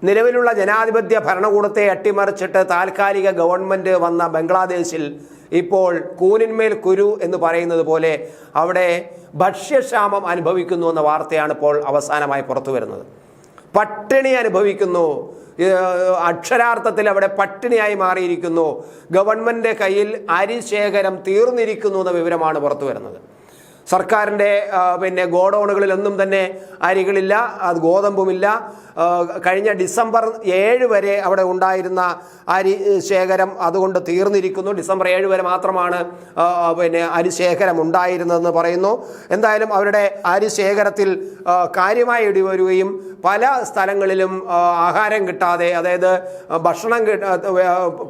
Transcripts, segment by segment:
നിലവിലുള്ള ജനാധിപത്യ ഭരണകൂടത്തെ അട്ടിമറിച്ചിട്ട് താൽക്കാലിക ഗവൺമെൻറ് വന്ന ബംഗ്ലാദേശിൽ ഇപ്പോൾ കൂനിന്മേൽ കുരു എന്ന് പറയുന്നത് പോലെ അവിടെ ഭക്ഷ്യക്ഷാമം അനുഭവിക്കുന്നു എന്ന വാർത്തയാണ് ഇപ്പോൾ അവസാനമായി പുറത്തു വരുന്നത്. പട്ടിണി അനുഭവിക്കുന്നു, അക്ഷരാർത്ഥത്തിൽ അവിടെ പട്ടിണിയായി മാറിയിരിക്കുന്നു. ഗവൺമെൻറ് കയ്യിൽ അരിശേഖരം തീർന്നിരിക്കുന്നു എന്ന വിവരമാണ് പുറത്തു വരുന്നത്. സർക്കാരിൻ്റെ ഗോഡൗണുകളിലൊന്നും തന്നെ അരികളില്ല, അത് ഗോതമ്പുമില്ല. കഴിഞ്ഞ ഡിസംബർ 7 വരെ അവിടെ ഉണ്ടായിരുന്ന അരി ശേഖരം അതുകൊണ്ട് തീർന്നിരിക്കുന്നു. ഡിസംബർ 7 വരെ മാത്രമാണ് അരി ശേഖരം ഉണ്ടായിരുന്നതെന്ന് പറയുന്നു. എന്തായാലും അവരുടെ അരി ശേഖരത്തിൽ കാര്യമായി ഇടിവരുകയും പല സ്ഥലങ്ങളിലും ആഹാരം കിട്ടാതെ, അതായത് ഭക്ഷണം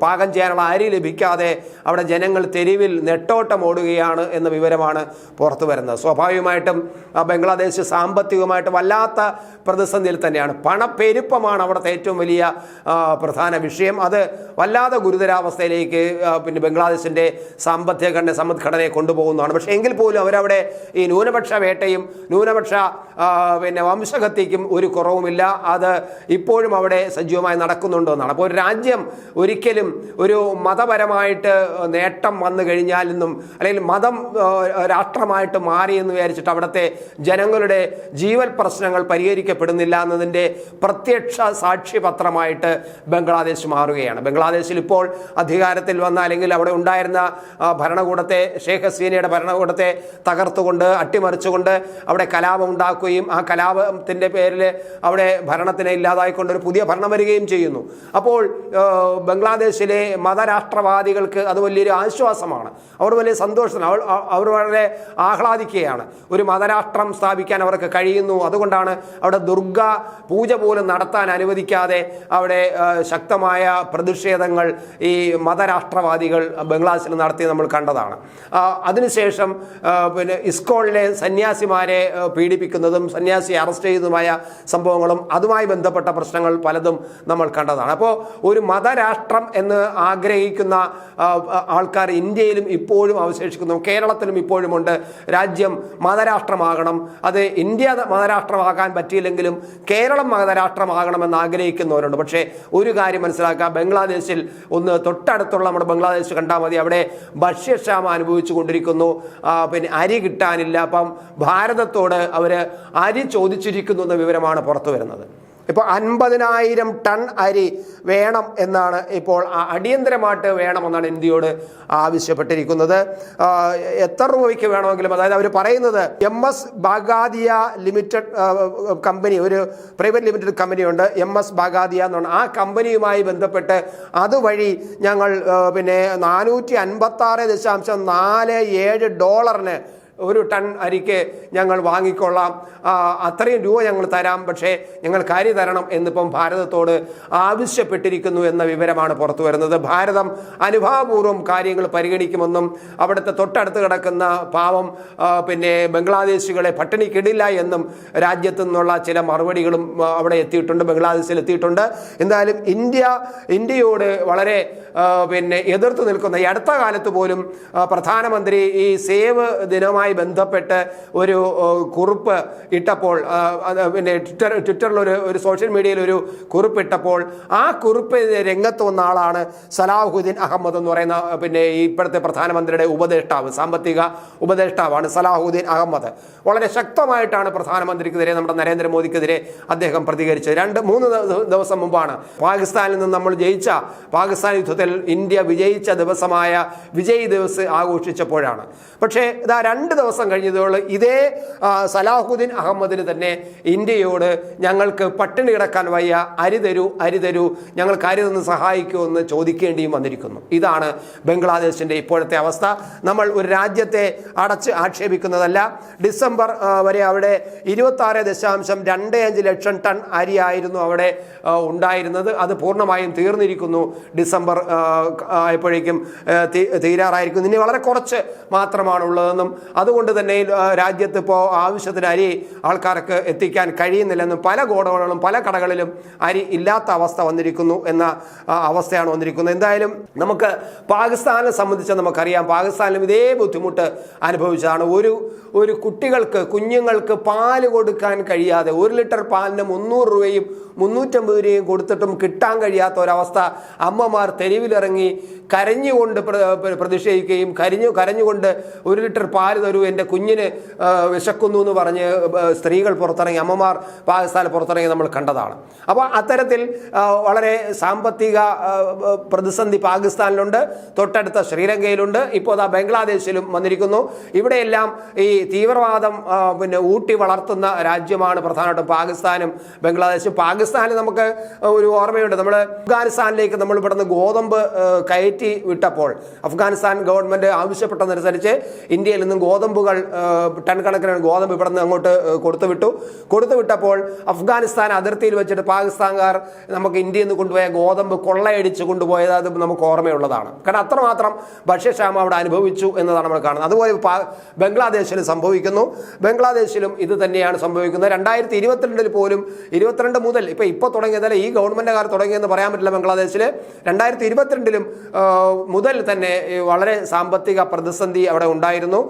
പാകം ചെയ്യാനുള്ള അരി ലഭിക്കാതെ അവിടെ ജനങ്ങൾ തെരുവിൽ നെട്ടോട്ടം ഓടുകയാണ് എന്ന വിവരമാണ് പുറത്തു വരുന്നത്. സ്വാഭാവികമായിട്ടും ബംഗ്ലാദേശ് സാമ്പത്തികമായിട്ട് വല്ലാത്ത പ്രതിസന്ധിയിൽ തന്നെയാണ്. പണപ്പെരുപ്പമാണ് അവിടുത്തെ ഏറ്റവും വലിയ പ്രധാന വിഷയം. അത് വല്ലാതെ ഗുരുതരാവസ്ഥയിലേക്ക് ബംഗ്ലാദേശിൻ്റെ സമ്പദ്ഘടനയെ കൊണ്ടുപോകുന്നതാണ്. പക്ഷേ എങ്കിൽ പോലും അവരവിടെ ഈ ന്യൂനപക്ഷ വേട്ടയും ന്യൂനപക്ഷ വംശഹത്യയ്ക്കും ഒരു കുറവുമില്ല. അത് ഇപ്പോഴും അവിടെ സജീവമായി നടക്കുന്നുണ്ടെന്നാണ്. അപ്പോൾ ഒരു രാജ്യം ഒരിക്കലും ഒരു മതപരമായിട്ട് നേട്ടം വന്നു കഴിഞ്ഞാലെന്നും അല്ലെങ്കിൽ മതം രാഷ്ട്രമായിട്ട് മാറിയെന്ന് വിചാരിച്ചിട്ട് അവിടുത്തെ ജനങ്ങളുടെ ജീവൽ പ്രശ്നങ്ങൾ പരിഹരിക്കപ്പെടുന്നില്ല എന്നതിൻ്റെ പ്രത്യക്ഷ സാക്ഷ്യപത്രമായിട്ട് ബംഗ്ലാദേശ് മാറുകയാണ്. ബംഗ്ലാദേശിൽ ഇപ്പോൾ അധികാരത്തിൽ വന്ന അല്ലെങ്കിൽ അവിടെ ഉണ്ടായിരുന്ന ഭരണകൂടത്തെ, ഷേഖ് ഹസീനയുടെ ഭരണകൂടത്തെ തകർത്തുകൊണ്ട് അട്ടിമറിച്ചുകൊണ്ട് അവിടെ കലാപം ഉണ്ടാക്കുകയും ആ കലാപത്തിൻ്റെ പേരിൽ അവിടെ ഭരണത്തിനെ ഇല്ലാതായിക്കൊണ്ട് ഒരു പുതിയ ഭരണം വരികയും ചെയ്യുന്നു. അപ്പോൾ ബംഗ്ലാദേശിലെ മതരാഷ്ട്രവാദികൾക്ക് അത് വലിയൊരു ആശ്വാസമാണ്. അവർ വലിയ സന്തോഷമാണ്, അവർ വളരെ ആഹ്ലാദിക്കുകയാണ്. ഒരു മതരാഷ്ട്രം സ്ഥാപിക്കാൻ അവർക്ക് കഴിയുന്നു. അതുകൊണ്ടാണ് അവിടെ ദുർഗ പൂജ പോലും നടത്താൻ അനുവദിക്കാതെ അവിടെ ശക്തമായ പ്രതിഷേധങ്ങൾ ഈ മതരാഷ്ട്രവാദികൾ ബംഗ്ലാദേശിൽ നടത്തി നമ്മൾ കണ്ടതാണ്. അതിനുശേഷം ഇസ്കോളിലെ സന്യാസിമാരെ പീഡിപ്പിക്കുന്നതും സന്യാസിയെ അറസ്റ്റ് ചെയ്തതുമായ സംഭവങ്ങളും അതുമായി ബന്ധപ്പെട്ട പ്രശ്നങ്ങൾ പലതും നമ്മൾ കണ്ടതാണ്. അപ്പോൾ ഒരു മതരാഷ്ട്രം എന്ന് ആഗ്രഹിക്കുന്ന ആൾക്കാർ ഇന്ത്യയിലും ഇപ്പോഴും അവശേഷിക്കുന്നു, കേരളത്തിലും ഇപ്പോഴുമുണ്ട്. രാജ്യം മതരാഷ്ട്രമാകണം, അത് ഇന്ത്യ മതരാഷ്ട്രമാകാൻ പറ്റിയില്ലെങ്കിലും കേരളം മതരാഷ്ട്രമാകണമെന്ന് ആഗ്രഹിക്കുന്നവരുണ്ട്. പക്ഷേ ഒരു കാര്യം മനസ്സിലാക്കുക, ബംഗ്ലാദേശിൽ ഒന്ന് തൊട്ടടുത്തുള്ള നമ്മുടെ ബംഗ്ലാദേശ് കണ്ടാൽ മതി, അവിടെ ഭക്ഷ്യക്ഷാമം അനുഭവിച്ചു കൊണ്ടിരിക്കുന്നു. അരി കിട്ടാനില്ല. അപ്പം ഭാരതത്തോട് അവർ അരി ചോദിച്ചിരിക്കുന്നു എന്ന വിവരമാണ് പുറത്തു വരുന്നത്. ഇപ്പോൾ 50,000 ടൺ അരി വേണം എന്നാണ് ഇപ്പോൾ അടിയന്തരമായിട്ട് വേണമെന്നാണ് ഇന്ത്യയോട് ആവശ്യപ്പെട്ടിരിക്കുന്നത്. എത്ര രൂപയ്ക്ക് വേണമെങ്കിലും, അതായത് അവർ പറയുന്നത് MS ബാഗാദിയ ലിമിറ്റഡ് കമ്പനി, ഒരു പ്രൈവറ്റ് ലിമിറ്റഡ് കമ്പനിയുണ്ട് MS ബാഗാദിയ എന്നാണ്. ആ കമ്പനിയുമായി ബന്ധപ്പെട്ട് അതുവഴി ഞങ്ങൾ $456.47 ഒരു ടൺ അരിക്ക് ഞങ്ങൾ വാങ്ങിക്കൊള്ളാം, അത്രയും രൂപ ഞങ്ങൾ തരാം, പക്ഷേ ഞങ്ങൾ കാര്യം തരണം എന്നിപ്പം ഭാരതത്തോട് ആവശ്യപ്പെട്ടിരിക്കുന്നു എന്ന വിവരമാണ് പുറത്തു വരുന്നത്. ഭാരതം അനുഭാവപൂർവ്വം കാര്യങ്ങൾ പരിഗണിക്കുമെന്നും അവിടുത്തെ തൊട്ടടുത്ത് കിടക്കുന്ന പാവം ബംഗ്ലാദേശികളെ പട്ടിണിക്കിടില്ല എന്നും രാജ്യത്തു നിന്നുള്ള ചില മറുപടികളും അവിടെ എത്തിയിട്ടുണ്ട്, ബംഗ്ലാദേശിൽ എത്തിയിട്ടുണ്ട്. എന്തായാലും ഇന്ത്യയോട് വളരെ എതിർത്ത് നിൽക്കുന്ന, ഈ അടുത്ത കാലത്ത് പോലും പ്രധാനമന്ത്രി ഈ സേവ് ദിനമായി ബന്ധപ്പെട്ട് ഒരു കുറിപ്പ് ഇട്ടപ്പോൾ, ട്വിറ്ററിൽ ഒരു സോഷ്യൽ മീഡിയയിൽ ഒരു കുറിപ്പ് ഇട്ടപ്പോൾ ആ കുറിപ്പ് രംഗത്ത് വന്ന ആളാണ് സലാഹുദ്ദീൻ അഹമ്മദ് എന്ന് പറയുന്ന ഇപ്പോഴത്തെ പ്രധാനമന്ത്രിയുടെ ഉപദേഷ്ടാവ്, സാമ്പത്തിക ഉപദേഷ്ടാവാണ് സലാഹുദ്ദീൻ അഹമ്മദ്. വളരെ ശക്തമായിട്ടാണ് പ്രധാനമന്ത്രിക്കെതിരെ, നമ്മുടെ നരേന്ദ്രമോദിക്കെതിരെ അദ്ദേഹം പ്രതികരിച്ചത്. 2-3 ദിവസം മുമ്പാണ് പാകിസ്ഥാനിൽ നിന്ന് നമ്മൾ ജയിച്ച, പാകിസ്ഥാൻ യുദ്ധത്തിൽ ഇന്ത്യ വിജയിച്ച ദിവസമായ വിജയ് ദിവസ് ആഘോഷിച്ചപ്പോഴാണ്. പക്ഷേ ഇതാ 2 ദിവസം കഴിഞ്ഞതോളം ഇതേ സലാഹുദ്ദീൻ അഹമ്മദിന് തന്നെ ഇന്ത്യയോട് ഞങ്ങൾക്ക് പട്ടിണി കിടക്കാൻ വയ്യ, അരി തരൂ, ഞങ്ങൾക്ക് അരി തന്ന് സഹായിക്കൂ എന്ന് ചോദിക്കേണ്ടിയും വന്നിരിക്കുന്നു. ഇതാണ് ബംഗ്ലാദേശിൻ്റെ ഇപ്പോഴത്തെ അവസ്ഥ. നമ്മൾ ഒരു രാജ്യത്തെ അടച്ച് ആക്ഷേപിക്കുന്നതല്ല. ഡിസംബർ വരെ അവിടെ 26.25 ലക്ഷം ടൺ അരിയായിരുന്നു അവിടെ ഉണ്ടായിരുന്നത്. അത് പൂർണ്ണമായും തീർന്നിരിക്കുന്നു. ഡിസംബർ ആയപ്പോഴേക്കും തീരാറായിരിക്കുന്നു. ഇനി വളരെ കുറച്ച് മാത്രമാണ് ഉള്ളതെന്നും അത് അതുകൊണ്ട് തന്നെ രാജ്യത്ത് ഇപ്പോൾ ആവശ്യത്തിന് അരി ആൾക്കാർക്ക് എത്തിക്കാൻ കഴിയുന്നില്ലെന്നും പല ഗോഡൗണുകളും പല കടകളിലും അരി ഇല്ലാത്ത അവസ്ഥ വന്നിരിക്കുന്നു എന്ന അവസ്ഥയാണ് വന്നിരിക്കുന്നത്. എന്തായാലും നമുക്ക് പാകിസ്ഥാനെ സംബന്ധിച്ച് നമുക്കറിയാം, പാകിസ്ഥാനിലും ഇതേ ബുദ്ധിമുട്ട് അനുഭവിച്ചതാണ്. ഒരു കുഞ്ഞുങ്ങൾക്ക് പാല് കൊടുക്കാൻ കഴിയാതെ 1 ലിറ്റർ പാലിന് 300 രൂപയും 350 രൂപയും കൊടുത്തിട്ടും കിട്ടാൻ കഴിയാത്ത ഒരവസ്ഥ. അമ്മമാർ തെരുവിലിറങ്ങി കരഞ്ഞുകൊണ്ട് പ്രതിഷേധിക്കുകയും കരഞ്ഞുകൊണ്ട് 1 ലിറ്റർ പാല് തരൂ, എൻ്റെ കുഞ്ഞിന് വിശക്കുന്നു എന്ന് പറഞ്ഞ് സ്ത്രീകൾ പുറത്തിറങ്ങി, അമ്മമാർ പാകിസ്ഥാനിൽ പുറത്തിറങ്ങി നമ്മൾ കണ്ടതാണ്. അപ്പോൾ അത്തരത്തിൽ വളരെ സാമ്പത്തിക പ്രതിസന്ധി പാകിസ്ഥാനിലുണ്ട്, തൊട്ടടുത്ത ശ്രീലങ്കയിലുണ്ട്, ഇപ്പോൾ അതാ ബംഗ്ലാദേശിലും വന്നിരിക്കുന്നു. ഇവിടെയെല്ലാം ഈ തീവ്രവാദം ഊട്ടി വളർത്തുന്ന രാജ്യമാണ് പ്രധാനമായിട്ടും പാകിസ്ഥാനും ബംഗ്ലാദേശും. പാകിസ്ഥാനിൽ നമുക്ക് ഒരു ഓർമ്മയുണ്ട്, നമ്മൾ അഫ്ഗാനിസ്ഥാനിലേക്ക് നമ്മൾ ഇവിടുന്ന് ഗോതമ്പ് കയറ്റി വിട്ടപ്പോൾ അഫ്ഗാനിസ്ഥാൻ ഗവൺമെന്റ് ആവശ്യപ്പെട്ടതനുസരിച്ച് ഇന്ത്യയിൽ നിന്നും ഗോതമ്പുകൾ ടൺ കണക്കിന് ഗോതമ്പ് ഇവിടുന്ന് അങ്ങോട്ട് കൊടുത്തുവിട്ടപ്പോൾ അഫ്ഗാനിസ്ഥാൻ അതിർത്തിയിൽ വെച്ചിട്ട് പാകിസ്ഥാൻകാർ നമുക്ക് ഇന്ത്യയിൽ നിന്ന് കൊണ്ടുപോയ ഗോതമ്പ് കൊള്ളയടിച്ച് കൊണ്ടുപോയത് അത് നമുക്ക് ഓർമ്മയുള്ളതാണ്. കാരണം അത്രമാത്രം ഭക്ഷ്യക്ഷാമം അവിടെ അനുഭവിച്ചു എന്നതാണ് നമ്മൾ കാണുന്നത്. അതുപോലെ ബംഗ്ലാദേശിൽ സംഭവിക്കുന്നു, ബംഗ്ലാദേശിലും ഇത് തന്നെയാണ് സംഭവിക്കുന്നത്. 2022 പോലും 22 മുതൽ ഇപ്പോൾ തുടങ്ങിയതല്ല, ഈ ഗവൺമെന്റുകാർ തുടങ്ങിയെന്ന് പറയാൻ പറ്റില്ല. ബംഗ്ലാദേശിൽ 2022 മുതൽ തന്നെ വളരെ സാമ്പത്തിക പ്രതിസന്ധി അവിടെ ഉണ്ടായിരുന്നു.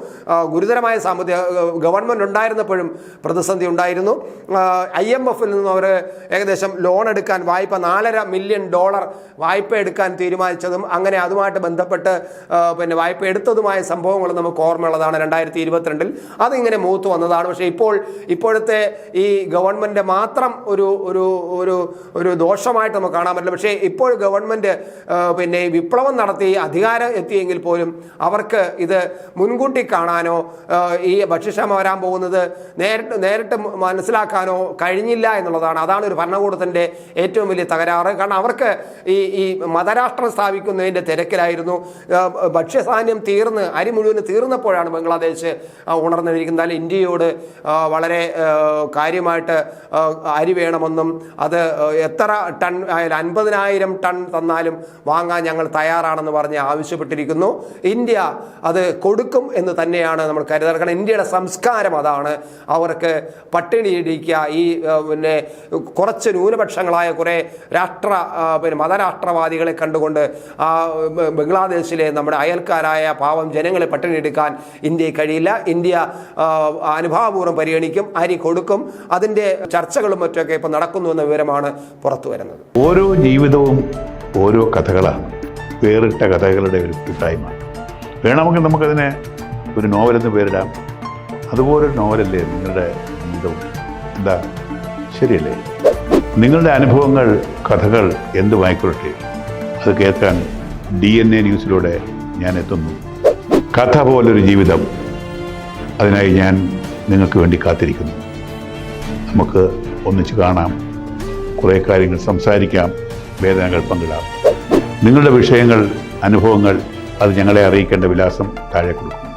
ഗുരുതരമായ സാമ്പത്തിക ഗവൺമെന്റ് ഉണ്ടായിരുന്നപ്പോഴും പ്രതിസന്ധി ഉണ്ടായിരുന്നു. IMF-ൽ നിന്നും അവർ ഏകദേശം ലോൺ എടുക്കാൻ വായ്പ $4.5 മില്യൺ വായ്പ എടുക്കാൻ തീരുമാനിച്ചതും അങ്ങനെ അതുമായിട്ട് ബന്ധപ്പെട്ട് വായ്പ എടുത്തതുമായ സംഭവങ്ങൾ നമുക്ക് ഓർമ്മയുള്ളതാണ് 2022-ൽ. അതിങ്ങനെ മൂത്ത് വന്നതാണ്. പക്ഷേ ഇപ്പോഴത്തെ ഈ ഗവൺമെന്റ് മാത്രം ഒരു ദോഷമായിട്ട് നമുക്ക് കാണാൻ പറ്റില്ല. പക്ഷേ ഇപ്പോൾ ഗവൺമെന്റ് വിപ്ലവം നടത്തി അധികാരം എത്തിയെങ്കിൽ പോലും അവർക്ക് ഇത് മുൻകൂട്ടി കാണാനോ ഈ ഭക്ഷ്യക്ഷാമം വരാൻ പോകുന്നത് നേരിട്ട് മനസ്സിലാക്കാനോ കഴിഞ്ഞില്ല എന്നുള്ളതാണ്. അതാണ് ഒരു ഭരണകൂടത്തിൻ്റെ ഏറ്റവും വലിയ തകരാറ്. കാരണം അവർക്ക് ഈ മതരാഷ്ട്രം സ്ഥാപിക്കുന്നതിൻ്റെ തിരക്കിലായിരുന്നു. ഭക്ഷ്യധാന്യം അരി മുഴുവൻ തീർന്നപ്പോഴാണ് ബംഗ്ലാദേശ് ഉണർന്നിരിക്കുന്നത്. ഇന്ത്യയോട് വളരെ കാര്യമായിട്ട് അരി വേണമെന്നും അത് എത്ര ടൺ 50,000 ടൺ തന്നാലും വാങ്ങാൻ ഞങ്ങൾ തയ്യാറാണെന്ന് പറഞ്ഞ് ആവശ്യപ്പെട്ടിരിക്കുന്നു. ഇന്ത്യ അത് കൊടുക്കും എന്ന് തന്നെയാണ് നമ്മൾ കരുതുന്നത്. കാരണം ഇന്ത്യയുടെ സംസ്കാരം അതാണ്. അവർക്ക് പട്ടിണി ഇടിക്കുക, ഈ കുറച്ച് ന്യൂനപക്ഷങ്ങളായ കുറേ മതരാഷ്ട്രവാദികളെ കണ്ടുകൊണ്ട് ബംഗ്ലാദേശിലെ നമ്മുടെ അയൽക്കാരായ പാവം ജനങ്ങളെ പട്ടിണി എടുക്കാൻ ഇന്ത്യക്ക് കഴിയില്ല. ഇന്ത്യ അനുഭാവപൂർവ്വം പരിഗണിക്കും, അരി കൊടുക്കും. അതിൻ്റെ ചർച്ചകളും മറ്റൊക്കെ ഇപ്പോൾ നടക്കുന്നു എന്ന വിവരമാണ് പുറത്തു വരുന്നത്. ഓരോ ജീവിതവും ഓരോ കഥകളാണ്, വേറിട്ട കഥകളുടെ ഒരു കൂട്ടായ്മ. വേണമെങ്കിൽ നമുക്കതിനെ ഒരു നോവലെന്ന് പേരിടാം. അതുപോലൊരു നോവലല്ലേ നിങ്ങളുടെ ജീവിതവും? എന്താ, ശരിയല്ലേ? നിങ്ങളുടെ അനുഭവങ്ങൾ, കഥകൾ എന്തുമായിക്കൊള്ളട്ടെ, അത് കേൾക്കാൻ DNA ന്യൂസിലൂടെ ഞാൻ എത്തുന്നു. കഥ പോലൊരു ജീവിതം, അതിനായി ഞാൻ നിങ്ങൾക്ക് വേണ്ടി കാത്തിരിക്കുന്നു. നമുക്ക് ഒന്നിച്ച് കാണാം, കുറേ കാര്യങ്ങൾ സംസാരിക്കാം, വേദനകൾ പങ്കിടാം. നിങ്ങളുടെ വിഷയങ്ങൾ, അനുഭവങ്ങൾ അത് ഞങ്ങളെ അറിയിക്കേണ്ട വിലാസം താഴെ കൊടുക്കും.